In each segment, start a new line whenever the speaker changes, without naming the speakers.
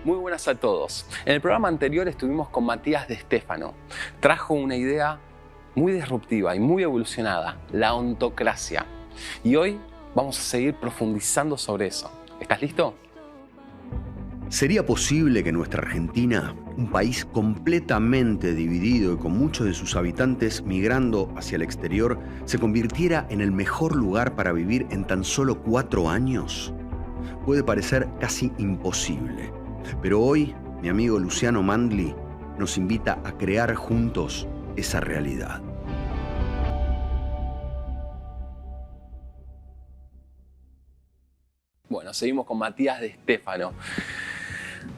Muy buenas a todos. En el programa anterior estuvimos con Matías de Stefano. Trajo una idea muy disruptiva y muy evolucionada, la ontocracia. Y hoy vamos a seguir profundizando sobre eso. ¿Estás listo?
¿Sería posible que nuestra Argentina, un país completamente dividido y con muchos de sus habitantes migrando hacia el exterior, se convirtiera en el mejor lugar para vivir en tan solo 4 años? Puede parecer casi imposible, pero hoy mi amigo Luciano Mandli nos invita a crear juntos esa realidad.
Bueno, seguimos con Matías de Stefano.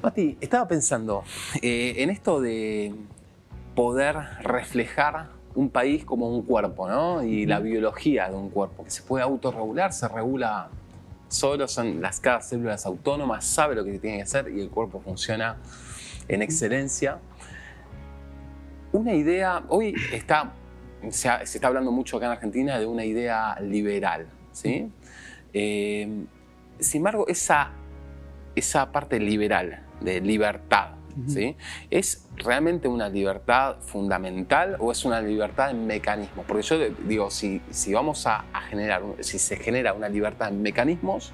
Mati, estaba pensando en esto de poder reflejar un país como un cuerpo, ¿no? Y la biología de un cuerpo, que se puede autorregular, se regula solo, cada célula es autónoma, sabe lo que tiene que hacer y el cuerpo funciona en excelencia. Una idea, hoy se está hablando mucho acá en Argentina de una idea liberal, ¿sí? Sin embargo, esa parte liberal, de libertad, ¿sí? ¿Es realmente una libertad fundamental o es una libertad en mecanismos? Porque yo digo, si se genera una libertad en mecanismos,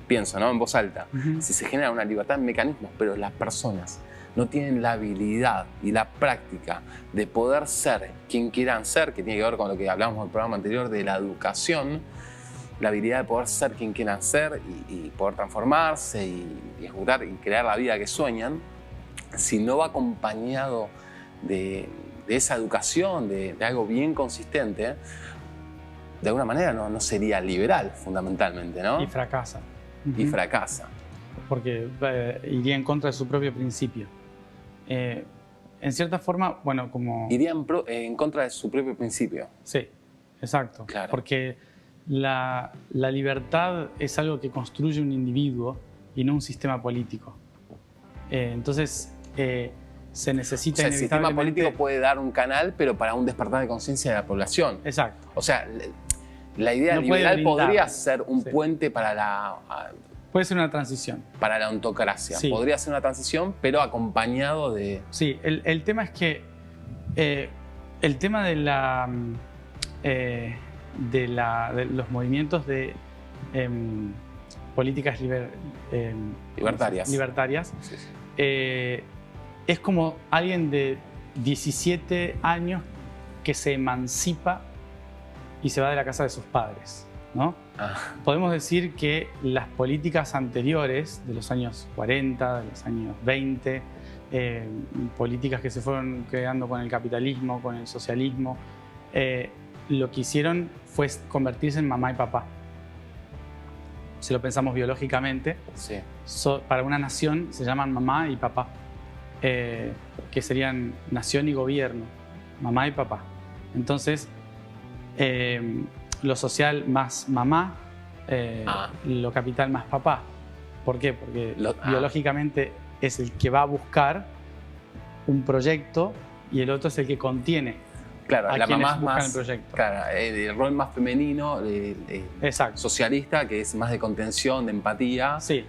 pienso, ¿no? En voz alta, si se genera una libertad en mecanismos, pero las personas no tienen la habilidad y la práctica de poder ser quien quieran ser, que tiene que ver con lo que hablamos en el programa anterior de la educación, la habilidad de poder ser quien quieran ser y poder transformarse y ejecutar y crear la vida que sueñan, si no va acompañado de esa educación, de algo bien consistente, de alguna manera no sería liberal fundamentalmente, ¿no?
Y fracasa.
Y fracasa.
Porque iría en contra de su propio principio. En cierta forma, bueno, como...
Iría en contra de su propio principio.
Sí, exacto.
Claro.
Porque la libertad es algo que construye un individuo y no un sistema político. Entonces, se necesita
el sistema
inevitablemente...
político puede dar un canal, pero para un despertar de conciencia de la población.
Exacto.
O sea, la idea liberal podría ser un puente para
puede ser una transición.
Para la ontocracia.
Sí.
Podría ser una transición, pero acompañado de...
Sí, el tema es que el tema de los movimientos de políticas libertarias
Sí, sí.
Es como alguien de 17 años que se emancipa y se va de la casa de sus padres, ¿no? Podemos decir que las políticas anteriores, de los años 40, de los años 20, políticas que se fueron creando con el capitalismo, con el socialismo, lo que hicieron fue convertirse en mamá y papá. Si lo pensamos biológicamente,
Sí.
para una nación se llaman mamá y papá, que serían nación y gobierno, mamá y papá. Entonces, lo social más mamá, lo capital más papá. ¿Por qué? Porque biológicamente es el que va a buscar un proyecto y el otro es el que contiene.
Claro, la mamá es más,
el proyecto.
Claro, el rol más femenino,
Exacto.
Socialista, que es más de contención, de empatía.
Sí.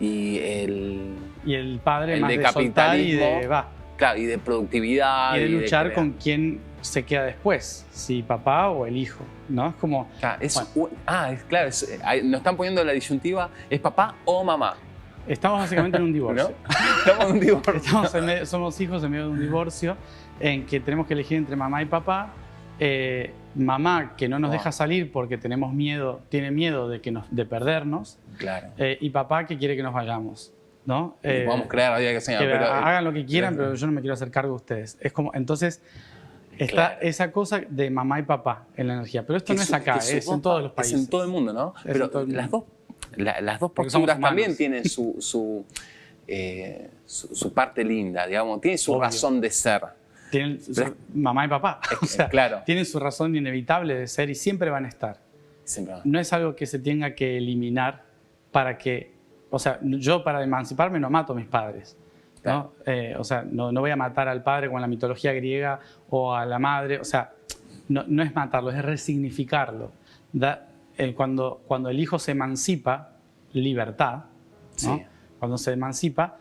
Y el
padre más
de
de soltar y
capitalismo, claro, y de productividad.
Y de luchar con quién se queda después, si papá o el hijo, ¿no? Es como...
Claro, nos están poniendo la disyuntiva, ¿es papá o mamá?
Estamos básicamente en un divorcio.
¿No? Estamos en un divorcio.
Somos hijos en medio de un divorcio en que tenemos que elegir entre mamá y papá. Mamá que no nos deja salir porque tiene miedo de perdernos.
Claro.
Y papá que quiere que nos vayamos, ¿no?
Vamos a crear la vida que sea.
Pero hagan lo que quieran, pero yo no me quiero hacer cargo de ustedes. Es como, entonces, está esa cosa de mamá y papá en la energía. Pero esto no es acá, es en todos los países.
Es en todo el mundo, ¿no? Pero las dos posturas también tienen su parte linda, digamos, tienen su razón de ser.
Tienen mamá y papá, o sea,
claro.
Tienen su razón inevitable de ser y siempre van a estar. No es algo que se tenga que eliminar para que, o sea, yo para emanciparme no mato a mis padres, ¿no? Claro. O sea, no voy a matar al padre como en la mitología griega o a la madre, o sea, no es matarlo, es resignificarlo. Cuando el hijo se emancipa, libertad, ¿no?
Sí.
Cuando se emancipa,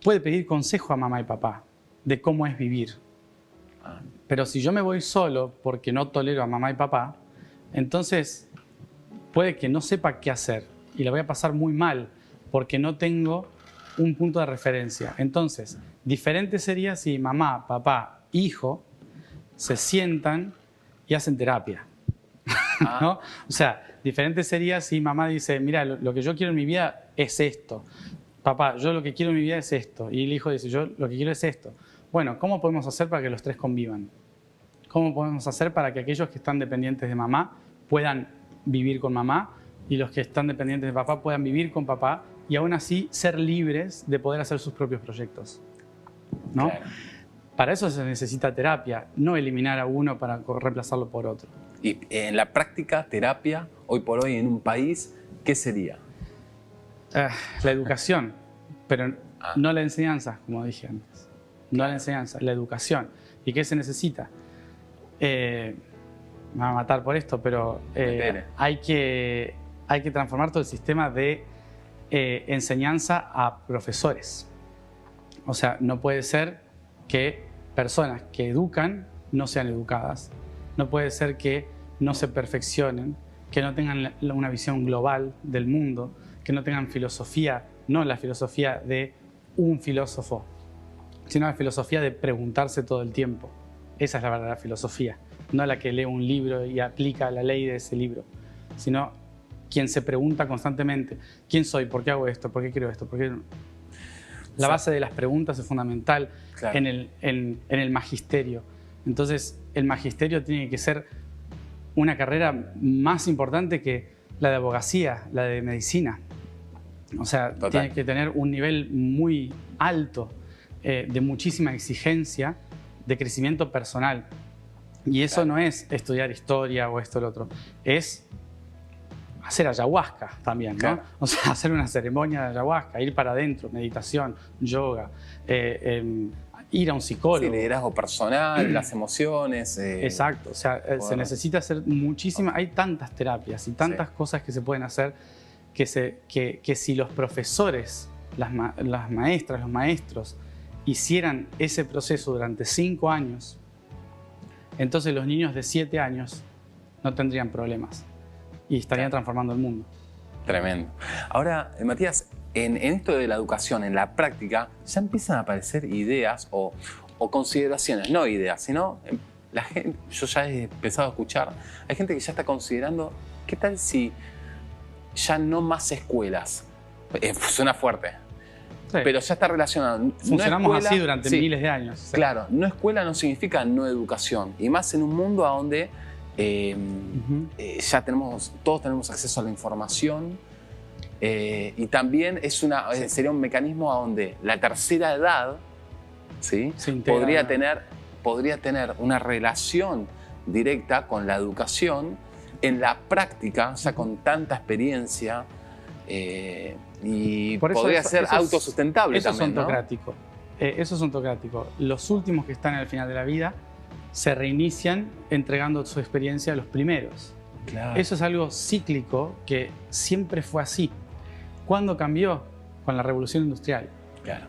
puede pedir consejo a mamá y papá de cómo es vivir. Pero si yo me voy solo porque no tolero a mamá y papá, entonces puede que no sepa qué hacer y la voy a pasar muy mal porque no tengo un punto de referencia. Entonces, diferente sería si mamá, papá, hijo se sientan y hacen terapia. ¿No? O sea, diferente sería si mamá dice, mira, lo que yo quiero en mi vida es esto. Papá, yo lo que quiero en mi vida es esto. Y el hijo dice, yo lo que quiero es esto. Bueno, ¿cómo podemos hacer para que los tres convivan? ¿Cómo podemos hacer para que aquellos que están dependientes de mamá puedan vivir con mamá y los que están dependientes de papá puedan vivir con papá y aún así ser libres de poder hacer sus propios proyectos? ¿No?
Claro.
Para eso se necesita terapia, no eliminar a uno para reemplazarlo por otro.
Y en la práctica, terapia, hoy por hoy en un país, ¿qué sería?
La educación, pero no la enseñanza, como dije antes. No la enseñanza, la educación. ¿Y qué se necesita? Me va a matar por esto, pero hay que transformar todo el sistema de enseñanza a profesores. O sea, no puede ser que personas que educan no sean educadas. No puede ser que no se perfeccionen, que no tengan una visión global del mundo, que no tengan filosofía, no la filosofía de un filósofo, sino la filosofía de preguntarse todo el tiempo. Esa es la verdadera filosofía, no la que lee un libro y aplica la ley de ese libro, sino quien se pregunta constantemente, ¿quién soy? ¿Por qué hago esto? ¿Por qué quiero esto? ¿Por qué? La base de las preguntas es fundamental. Claro. en el magisterio. Entonces, el magisterio tiene que ser una carrera más importante que la de abogacía, la de medicina. O sea, total, tiene que tener un nivel muy alto de muchísima exigencia, de crecimiento personal. Y eso claro, no es estudiar historia o esto o lo otro. Es hacer ayahuasca también, ¿no? Claro. O sea, hacer una ceremonia de ayahuasca, ir para adentro, meditación, yoga, ir a un psicólogo.
Sí, liderazgo personal, las emociones.
Exacto, o sea, se necesita hacer muchísimas, hay tantas terapias y tantas cosas que se pueden hacer que si los profesores, las maestras, los maestros hicieran ese proceso durante 5 años, entonces los niños de 7 años no tendrían problemas y estarían transformando el mundo.
Tremendo. Ahora, Matías, en esto de la educación, en la práctica, ya empiezan a aparecer ideas o consideraciones, no ideas, sino la gente, yo ya he empezado a escuchar, hay gente que ya está considerando, ¿qué tal si ya no más escuelas? Suena fuerte, sí, pero ya está relacionado.
Funcionamos no escuela, así durante miles de años. ¿Sí?
Claro, no escuela no significa no educación, y más en un mundo donde ya todos tenemos acceso a la información, y también sería un mecanismo a donde la tercera edad, ¿sí?, podría tener una relación directa con la educación en la práctica, ya con tanta experiencia, y podría ser autosustentable también, ¿no?
Eso es ontocrático. Los últimos que están al final de la vida se reinician entregando su experiencia a los primeros. Claro. Eso es algo cíclico que siempre fue así. ¿Cuándo cambió? Con la Revolución Industrial.
Claro.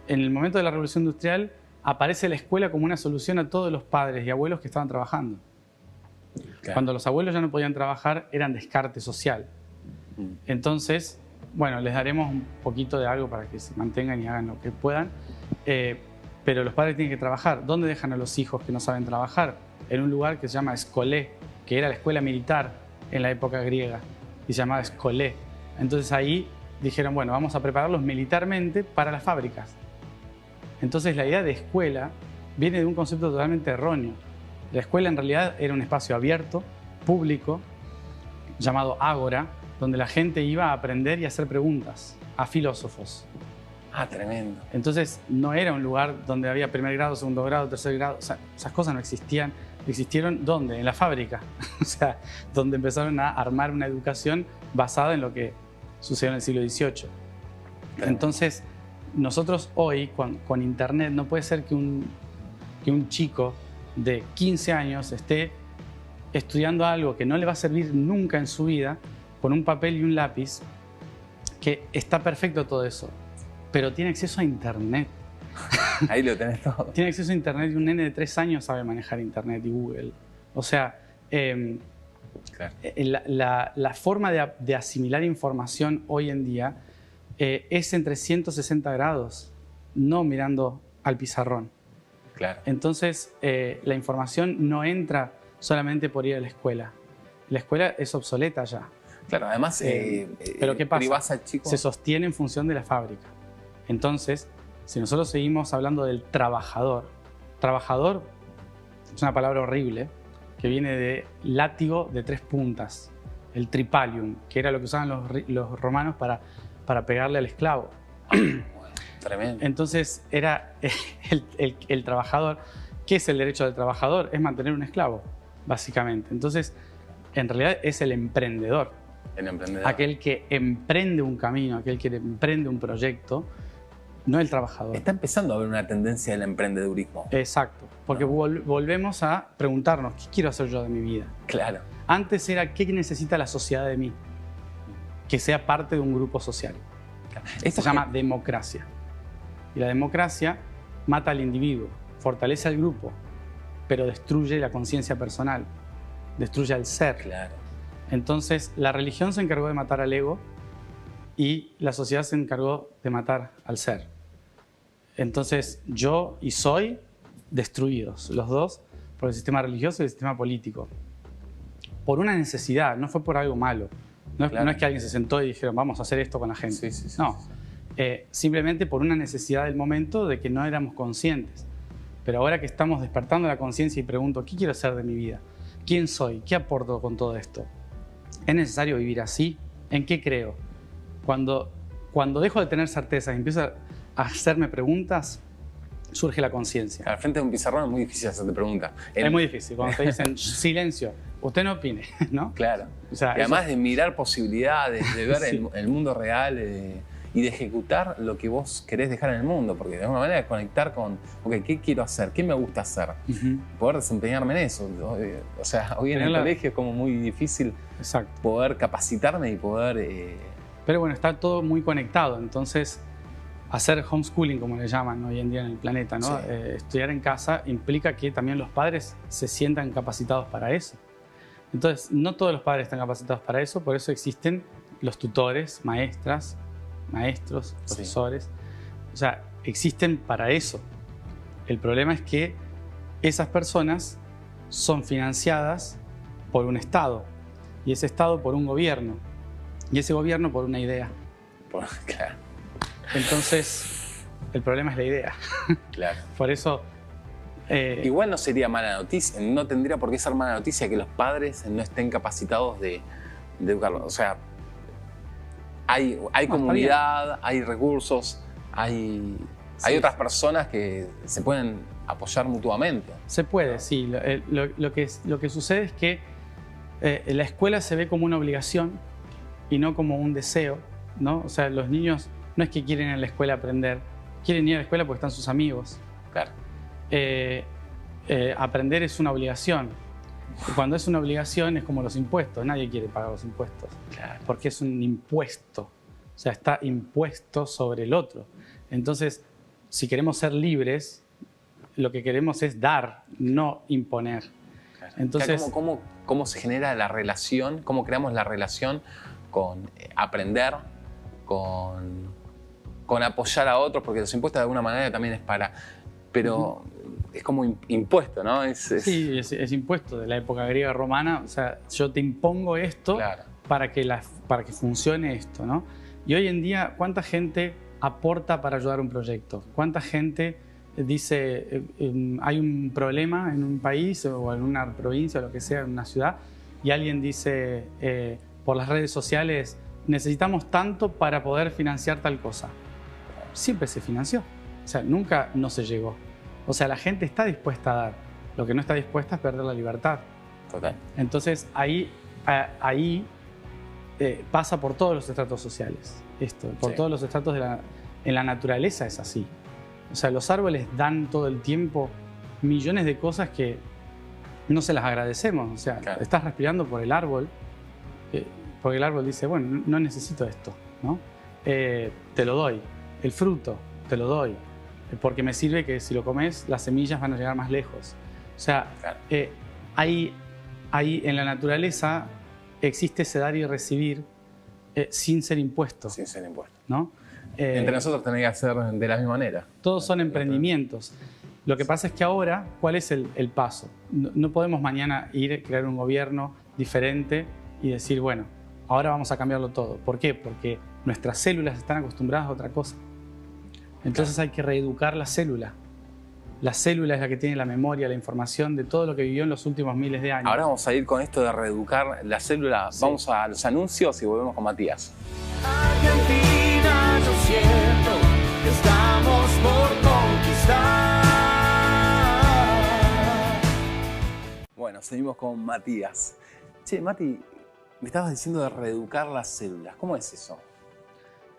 En el momento de la Revolución Industrial aparece la escuela como una solución a todos los padres y abuelos que estaban trabajando. Claro. Cuando los abuelos ya no podían trabajar, eran descarte social. Entonces, bueno, les daremos un poquito de algo para que se mantengan y hagan lo que puedan, pero los padres tienen que trabajar. ¿Dónde dejan a los hijos que no saben trabajar? En un lugar que se llama Escolé, que era la escuela militar en la época griega, y se llamaba Escolé. Entonces ahí dijeron, bueno, vamos a prepararlos militarmente para las fábricas. Entonces la idea de escuela viene de un concepto totalmente erróneo. La escuela en realidad era un espacio abierto, público, llamado ágora, donde la gente iba a aprender y a hacer preguntas a filósofos.
Ah, tremendo.
Entonces no era un lugar donde había primer grado, segundo grado, tercer grado. O sea, esas cosas no existían. ¿Existieron dónde? En la fábrica. O sea, donde empezaron a armar una educación basada en lo que sucedió en el siglo XVIII. Entonces, nosotros hoy, con Internet, no puede ser que un chico de 15 años esté estudiando algo que no le va a servir nunca en su vida, con un papel y un lápiz, que está perfecto todo eso. pero tiene acceso a Internet.
Ahí lo tenés todo.
Tiene acceso a Internet y un nene de 3 años sabe manejar Internet y Google. O sea,
Claro.
la forma de asimilar información hoy en día es en 360 grados, no mirando al pizarrón.
Claro.
Entonces, la información no entra solamente por ir a la escuela. La escuela es obsoleta ya.
Claro, además,
pero ¿qué pasa?
privás al chico.
Se sostiene en función de la fábrica. Entonces, si nosotros seguimos hablando del trabajador es una palabra horrible que viene de látigo de 3 puntas, el tripalium, que era lo que usaban los romanos para pegarle al esclavo.
Bueno, tremendo.
Entonces, era el trabajador. ¿Qué es el derecho del trabajador? Es mantener un esclavo, básicamente. Entonces, en realidad es el emprendedor.
El emprendedor.
Aquel que emprende un camino, aquel que emprende un proyecto, no el trabajador.
Está empezando a haber una tendencia del emprendedurismo.
Exacto, porque volvemos a preguntarnos, ¿qué quiero hacer yo de mi vida?
Claro.
Antes era, ¿qué necesita la sociedad de mí? Que sea parte de un grupo social. Esto se llama democracia. Y la democracia mata al individuo, fortalece al grupo, pero destruye la conciencia personal, destruye al ser.
Claro.
Entonces, la religión se encargó de matar al ego y la sociedad se encargó de matar al ser. Entonces, yo y soy destruidos, los dos, por el sistema religioso y el sistema político. Por una necesidad, no fue por algo malo. No es que alguien se sentó y dijeron, vamos a hacer esto con la gente.
Sí.
No, simplemente por una necesidad del momento de que no éramos conscientes. Pero ahora que estamos despertando la conciencia y pregunto, ¿qué quiero hacer de mi vida? ¿Quién soy? ¿Qué aporto con todo esto? ¿Es necesario vivir así? ¿En qué creo? Cuando dejo de tener certezas y empiezo a hacerme preguntas, surge la conciencia.
Al frente de un pizarrón es muy difícil hacerte preguntas.
Es muy difícil. Cuando te dicen silencio, usted no opine, ¿no?
Claro.
O sea,
y además de mirar posibilidades, de ver
Sí.
el mundo real y de ejecutar lo que vos querés dejar en el mundo, porque de alguna manera conectar con, ok, ¿qué quiero hacer? ¿Qué me gusta hacer? Poder desempeñarme en eso. O sea, hoy en el colegio es como muy difícil
Exacto.
poder capacitarme y poder...
Pero bueno, está todo muy conectado. Entonces, hacer homeschooling, como le llaman hoy en día en el planeta, ¿no?
Sí.
Estudiar en casa implica que también los padres se sientan capacitados para eso. Entonces, no todos los padres están capacitados para eso, por eso existen los tutores, maestros, profesores. O sea, existen para eso. El problema es que esas personas son financiadas por un Estado, y ese Estado por un gobierno, y ese gobierno por una idea.
Claro.
Entonces, el problema es la idea.
Claro.
Por eso...
Igual no sería mala noticia, no tendría por qué ser mala noticia que los padres no estén capacitados de educarlos. O sea, hay comunidad, hay recursos, hay otras personas que se pueden apoyar mutuamente.
Se puede, sí. Lo que sucede es que la escuela se ve como una obligación y no como un deseo, ¿no? O sea, los niños no es que quieren ir a la escuela aprender, quieren ir a la escuela porque están sus amigos.
Claro.
Aprender es una obligación. Y cuando es una obligación es como los impuestos. Nadie quiere pagar los impuestos.
Claro.
Porque es un impuesto. O sea, está impuesto sobre el otro. Entonces, si queremos ser libres, lo que queremos es dar, no imponer.
Claro.
Entonces,
¿Cómo se genera la relación? ¿Cómo creamos la relación con aprender, con apoyar a otros? Porque los impuestos de alguna manera también es para... Pero es como impuesto, ¿no?
Sí, es impuesto de la época griega romana. O sea, yo te impongo esto
Claro.
para que funcione esto, ¿no? Y hoy en día, ¿cuánta gente aporta para ayudar a un proyecto? ¿Cuánta gente dice, hay un problema en un país o en una provincia o lo que sea, en una ciudad, y alguien dice por las redes sociales, necesitamos tanto para poder financiar tal cosa? Siempre se financió. O sea, nunca no se llegó. O sea, la gente está dispuesta a dar. Lo que no está dispuesta es perder la libertad.
Total.
Entonces, ahí pasa por todos los estratos sociales. Por todos los estratos en la naturaleza es así. O sea, los árboles dan todo el tiempo millones de cosas que no se las agradecemos. O sea,
claro.
Estás respirando por el árbol, porque el árbol dice, bueno, no necesito esto, ¿no? Te lo doy. el fruto, te lo doy, porque me sirve que si lo comes, las semillas van a llegar más lejos. O sea, ahí en la naturaleza existe ese dar y recibir sin ser impuesto.
Sin ser impuesto.
¿No?
Entre nosotros tenés que hacer de la misma manera.
Todos son emprendimientos. Lo que pasa es que ahora, ¿cuál es el paso? No podemos mañana ir a crear un gobierno diferente y decir, bueno, ahora vamos a cambiarlo todo. ¿Por qué? Porque nuestras células están acostumbradas a otra cosa. Entonces hay que reeducar la célula. La célula es la que tiene la memoria, la información de todo lo que vivió en los últimos miles de años.
Ahora vamos a ir con esto de reeducar la célula. Sí. Vamos a los anuncios y volvemos con Matías.
Argentina, yo siento que estamos por conquistar.
Bueno, seguimos con Matías. Che, Mati, me estabas diciendo de reeducar las células. ¿Cómo es eso?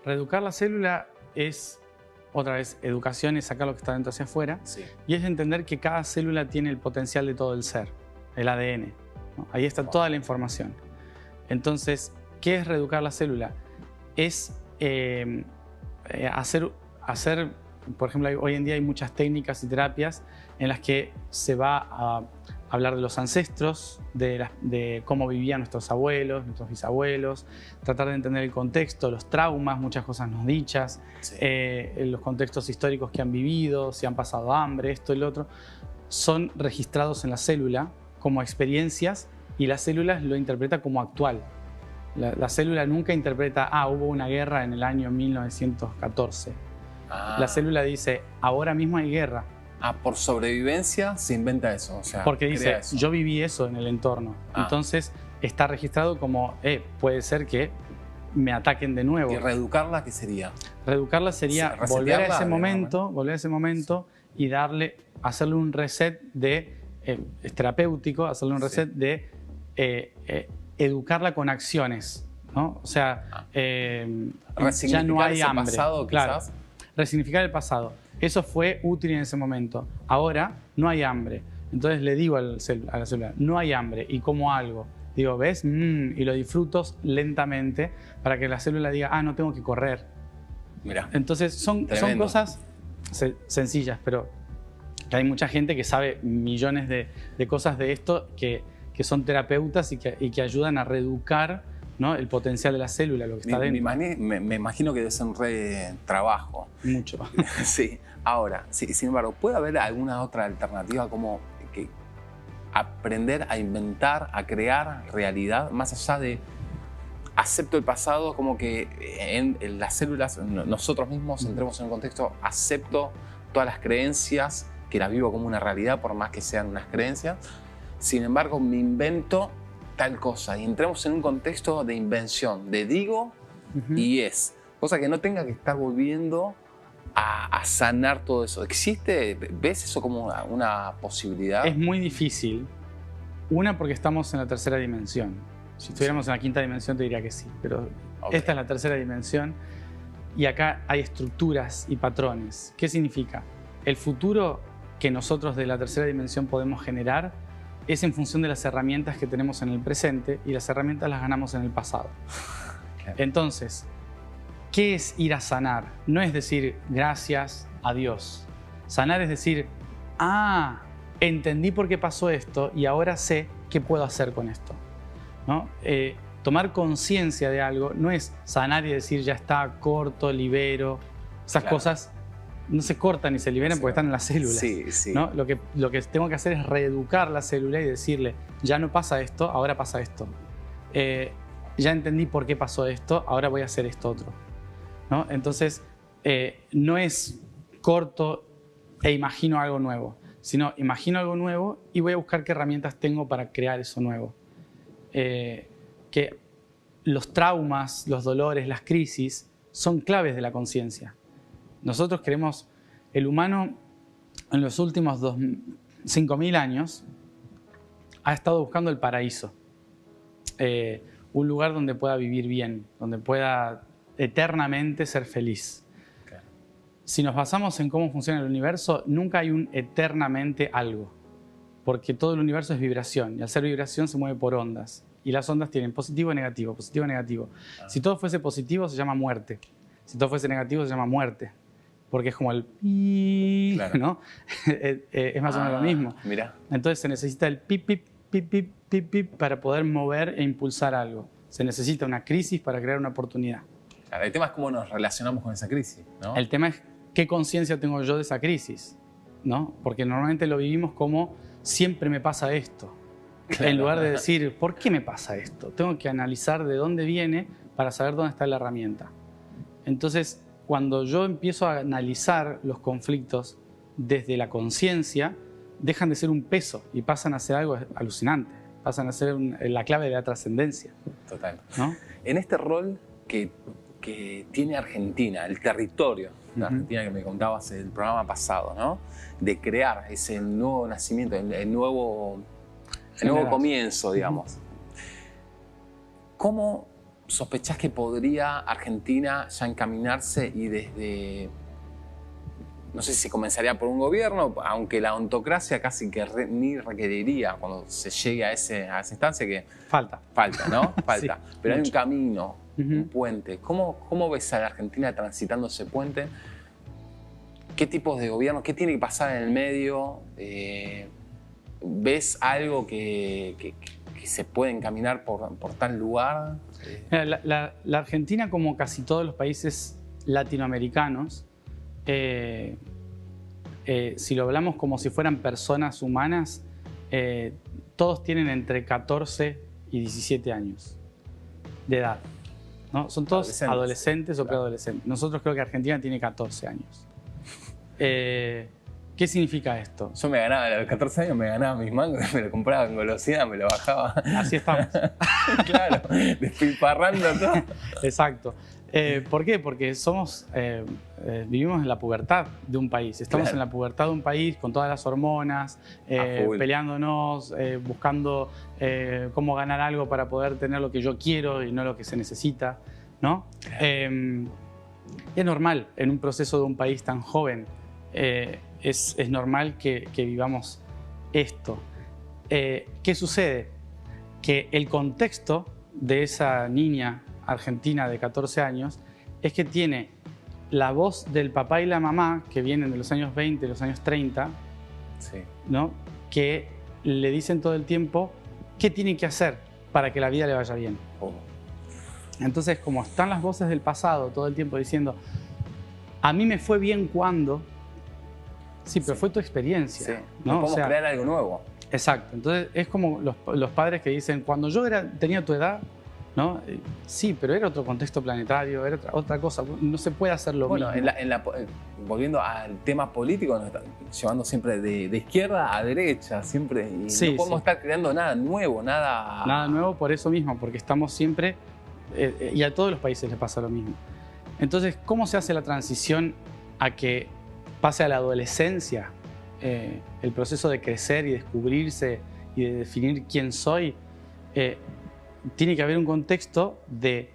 Reeducar la célula es, otra vez, educación, es sacar lo que está dentro hacia afuera.
Sí.
Y es entender que cada célula tiene el potencial de todo el ser, el ADN, ¿no? Ahí está toda la información. Entonces, ¿qué es reeducar la célula? Es hacer, por ejemplo, hoy en día hay muchas técnicas y terapias en las que se va a hablar de los ancestros, de cómo vivían nuestros abuelos, nuestros bisabuelos, tratar de entender el contexto, los traumas, muchas cosas no dichas, sí. Los contextos históricos que han vivido, si han pasado hambre, esto y lo otro, son registrados en la célula como experiencias y la célula lo interpreta como actual. La célula nunca interpreta, hubo una guerra en el año 1914. La célula dice, ahora mismo hay guerra.
Por sobrevivencia se inventa eso. O sea,
porque dice,
eso.
Yo viví eso en el entorno. Entonces está registrado como, puede ser que me ataquen de nuevo.
¿Y reeducarla qué sería?
Reeducarla sería volver a ese momento y hacerle un reset es terapéutico, hacerle un reset de educarla con acciones, ¿no? O sea, ya no hay hambre.
Pasado,
claro,
quizás.
Resignificar el pasado. Eso fue útil en ese momento. Ahora no hay hambre. Entonces le digo a la célula, no hay hambre. ¿Y como algo? Digo, ¿ves? Y lo disfruto lentamente para que la célula diga, no tengo que correr.
Mirá.
Entonces son cosas sencillas, pero hay mucha gente que sabe millones de cosas de esto que son terapeutas y que ayudan a reeducar, ¿no?, el potencial de la célula, lo que está dentro.
Me imagino que debe ser un trabajo.
Mucho.
Sí. Ahora, sin embargo, ¿puede haber alguna otra alternativa como que aprender a inventar, a crear realidad, más allá de acepto el pasado, como que en las células nosotros mismos entremos en un contexto, acepto todas las creencias, que las vivo como una realidad, por más que sean unas creencias, sin embargo me invento tal cosa y entremos en un contexto de invención, de digo y es, cosa que no tenga que estar volviendo a sanar todo eso. ¿Existe? ¿Ves eso como una posibilidad?
Es muy difícil. Una, porque estamos en la tercera dimensión. Si estuviéramos en la quinta dimensión te diría que sí, pero esta es la tercera dimensión y acá hay estructuras y patrones. ¿Qué significa? El futuro que nosotros de la tercera dimensión podemos generar es en función de las herramientas que tenemos en el presente y las herramientas las ganamos en el pasado.
Claro.
Entonces, ¿qué es ir a sanar? No es decir gracias a Dios. Sanar es decir, entendí por qué pasó esto y ahora sé qué puedo hacer con esto, ¿no? Tomar conciencia de algo no es sanar y decir ya está, corto, libero. Esas cosas no se cortan ni se liberan porque están en las células.
Sí.
¿No? Lo que tengo que hacer es reeducar la célula y decirle, ya no pasa esto, ahora pasa esto. Ya entendí por qué pasó esto, ahora voy a hacer esto otro, ¿no? Entonces, no es corto e imagino algo nuevo, sino imagino algo nuevo y voy a buscar qué herramientas tengo para crear eso nuevo. Que los traumas, los dolores, las crisis son claves de la conciencia. Nosotros queremos, el humano en los últimos 5.000 años ha estado buscando el paraíso. Un lugar donde pueda vivir bien, donde pueda eternamente ser feliz.
Claro.
Si nos basamos en cómo funciona el universo, nunca hay un eternamente algo, porque todo el universo es vibración y al ser vibración se mueve por ondas y las ondas tienen positivo y negativo, positivo y negativo. Si todo fuese positivo se llama muerte, Si todo fuese negativo se llama muerte, porque es como el pi,
Claro.
¿no? Es más o menos lo mismo.
Mirá.
Entonces se necesita el pip, pip, pip, pip, pip, pip para poder mover e impulsar algo. Se necesita una crisis para crear una oportunidad.
Claro, el tema es cómo nos relacionamos con esa crisis, ¿no?
El tema es qué conciencia tengo yo de esa crisis, ¿no? Porque normalmente lo vivimos como siempre me pasa esto. En lugar de decir, ¿por qué me pasa esto? Tengo que analizar de dónde viene para saber dónde está la herramienta. Entonces, cuando yo empiezo a analizar los conflictos desde la conciencia, dejan de ser un peso y pasan a ser algo alucinante. Pasan a ser la clave de la trascendencia,
Total.
¿no?
En este rol que tiene Argentina, el territorio de Argentina que me contabas en el programa pasado, ¿no? De crear ese nuevo nacimiento, el nuevo comienzo, digamos. ¿Cómo sospechás que podría Argentina ya encaminarse y desde, no sé si comenzaría por un gobierno, aunque la ontocracia casi que ni requeriría cuando se llegue a esa instancia que
Falta.
falta, ¿no? Falta.
Sí,
pero hay un
mucho.
camino, un puente. ¿Cómo ves a la Argentina transitando ese puente? ¿Qué tipos de gobierno? ¿Qué tiene que pasar en el medio? ¿Ves algo que se puede encaminar por tal lugar?
Mira, la Argentina, como casi todos los países latinoamericanos, si lo hablamos como si fueran personas humanas, todos tienen entre 14 y 17 años de edad, ¿no? Son todos adolescentes o preadolescentes. Nosotros creo que Argentina tiene 14 años. ¿Qué significa esto?
Yo me ganaba, a los 14 años me ganaba mis mangos, me lo compraba en golosina, me lo bajaba.
Así estamos.
Claro, despilfarrando todo.
Exacto. ¿Por qué? Porque vivimos en la pubertad de un país. Estamos
Claro.
en la pubertad de un país con todas las hormonas,
full.
peleándonos, buscando cómo ganar algo para poder tener lo que yo quiero y no lo que se necesita, ¿no? Es normal en un proceso de un país tan joven. Es normal que vivamos esto. ¿Qué sucede? Que el contexto de esa niña argentina de 14 años es que tiene la voz del papá y la mamá que vienen de los años 20, de los años 30,
Sí.
¿no? Que le dicen todo el tiempo qué tiene que hacer para que la vida le vaya bien.
Oh.
Entonces, como están las voces del pasado todo el tiempo diciendo, a mí me fue bien cuando... Sí, pero fue tu experiencia.
Sí.
¿no?
No podemos crear algo nuevo.
Exacto. Entonces es como los padres que dicen, cuando yo tenía tu edad, ¿no? Sí, pero era otro contexto planetario, era otra cosa. No se puede hacer lo mismo.
Volviendo al tema político, nos está llevando siempre de izquierda a derecha, siempre. Y
Sí,
no podemos
sí.
estar creando nada nuevo, nada...
Nada nuevo por eso mismo, porque estamos siempre, y a todos los países les pasa lo mismo. Entonces, ¿cómo se hace la transición a que pase a la adolescencia? El proceso de crecer y descubrirse y de definir quién soy, tiene que haber un contexto de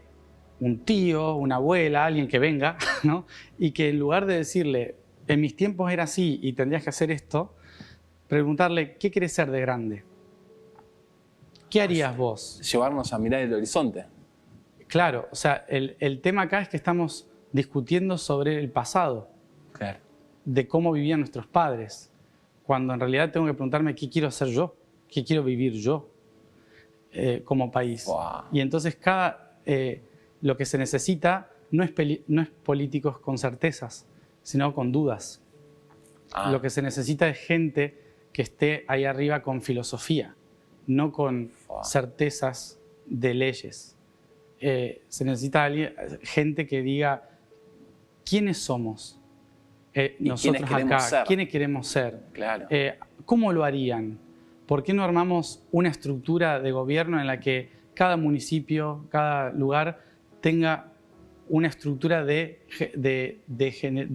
un tío, una abuela, alguien que venga, ¿no? Y que en lugar de decirle, en mis tiempos era así y tendrías que hacer esto, preguntarle, ¿qué querés ser de grande? ¿Qué harías vos?
Llevarnos a mirar el horizonte.
Claro, o sea, el tema acá es que estamos discutiendo sobre el pasado,
Claro.
de cómo vivían nuestros padres, cuando en realidad tengo que preguntarme qué quiero hacer yo, qué quiero vivir yo como país.
Wow.
Y entonces lo que se necesita no es políticos con certezas, sino con dudas. Lo que se necesita es gente que esté ahí arriba con filosofía, no con certezas de leyes. Se necesita gente que diga quiénes somos nosotros acá, quiénes queremos ser,
Claro.
cómo lo harían, por qué no armamos una estructura de gobierno en la que cada municipio, cada lugar tenga una estructura de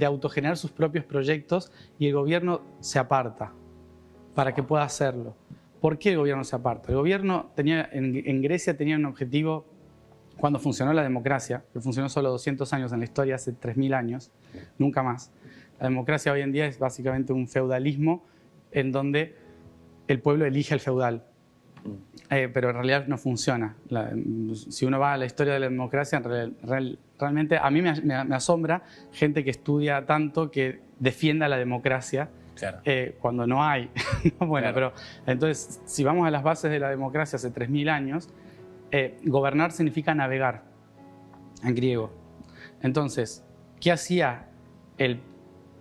autogenerar sus propios proyectos y el gobierno se aparta para que pueda hacerlo. ¿Por qué el gobierno se aparta? El gobierno en Grecia tenía un objetivo cuando funcionó la democracia, que funcionó solo 200 años en la historia, hace 3000 años, nunca más. La democracia hoy en día es básicamente un feudalismo en donde el pueblo elige al feudal. Pero en realidad no funciona. Si uno va a la historia de la democracia, realmente a mí me asombra gente que estudia tanto que defienda la democracia.
Claro.
Cuando no hay. Bueno,
Claro.
pero entonces, si vamos a las bases de la democracia hace 3000 años, gobernar significa navegar, en griego. Entonces, ¿qué hacía el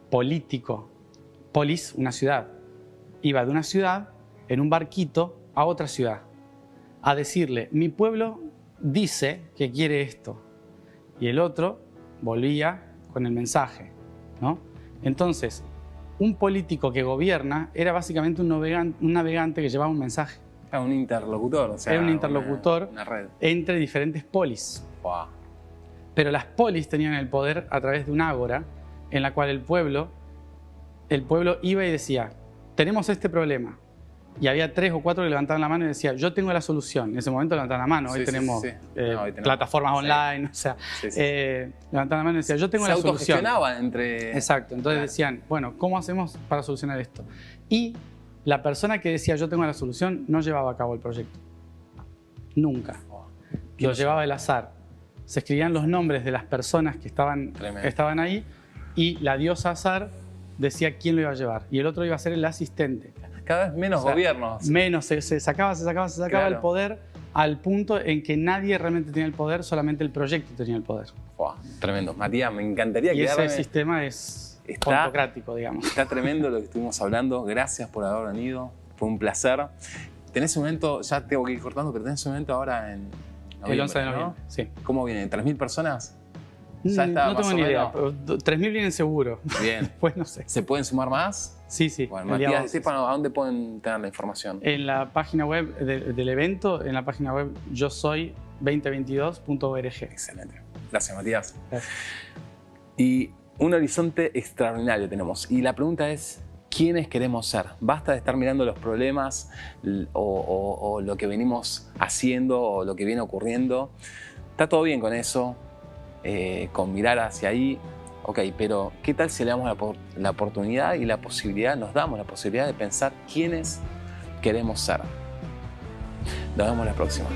político? Polis, una ciudad. Iba de una ciudad en un barquito a otra ciudad a decirle, mi pueblo dice que quiere esto. Y el otro volvía con el mensaje, ¿no? Entonces, un político que gobierna era básicamente un navegante que llevaba un mensaje.
Ah, un interlocutor, o sea,
Era un interlocutor
una red.
entre diferentes polis.
Wow.
Pero las polis tenían el poder a través de un ágora en la cual el pueblo iba y decía, tenemos este problema. Y había 3 o 4 que levantaban la mano y decían, yo tengo la solución. En ese momento levantaban la mano. Hoy
Sí, sí,
tenemos,
sí. No, hoy tenemos.
plataformas
Sí.
online. O sea,
Sí, sí.
levantaban la mano y decían, yo tengo
Se
la solución.
autogestionaban entre...
Exacto. Entonces
Claro.
decían, bueno, ¿cómo hacemos para solucionar esto? Y la persona que decía, yo tengo la solución, no llevaba a cabo el proyecto. Nunca. Lo llevaba el azar. Se escribían los nombres de las personas que estaban ahí y la diosa azar decía quién lo iba a llevar. Y el otro iba a ser el asistente.
Cada vez menos
O sea,
gobiernos.
Menos, se sacaba
Claro.
el poder al punto en que nadie realmente tenía el poder, solamente el proyecto tenía el poder.
Wow, tremendo. Matías, me encantaría
Y ese
quedarme...
sistema es
Está-
autocrático, digamos.
Está tremendo lo que estuvimos hablando. Gracias por haber venido. Fue un placer. Tenés un evento, ya tengo que ir cortando, pero tenés un evento ahora en noviembre,
El 11 de
¿no?
noviembre, sí.
¿Cómo viene? ¿3.000 personas? Ya está,
No
más
tengo
o
ni idea,
menos.
pero 3.000 vienen seguro.
Bien.
Pues no sé.
¿Se pueden sumar más?
Sí, sí.
Bueno,
el día
Matías,
11.
Estefano, ¿a dónde pueden tener la información?
En la página web del evento, en la página web yosoy2022.org.
Excelente. Gracias, Matías.
Gracias.
Y un horizonte extraordinario tenemos. Y la pregunta es, ¿quiénes queremos ser? Basta de estar mirando los problemas o lo que venimos haciendo o lo que viene ocurriendo. Está todo bien con eso, con mirar hacia ahí. Ok, pero ¿qué tal si le damos la oportunidad y la posibilidad, nos damos la posibilidad de pensar quiénes queremos ser? Nos vemos la próxima.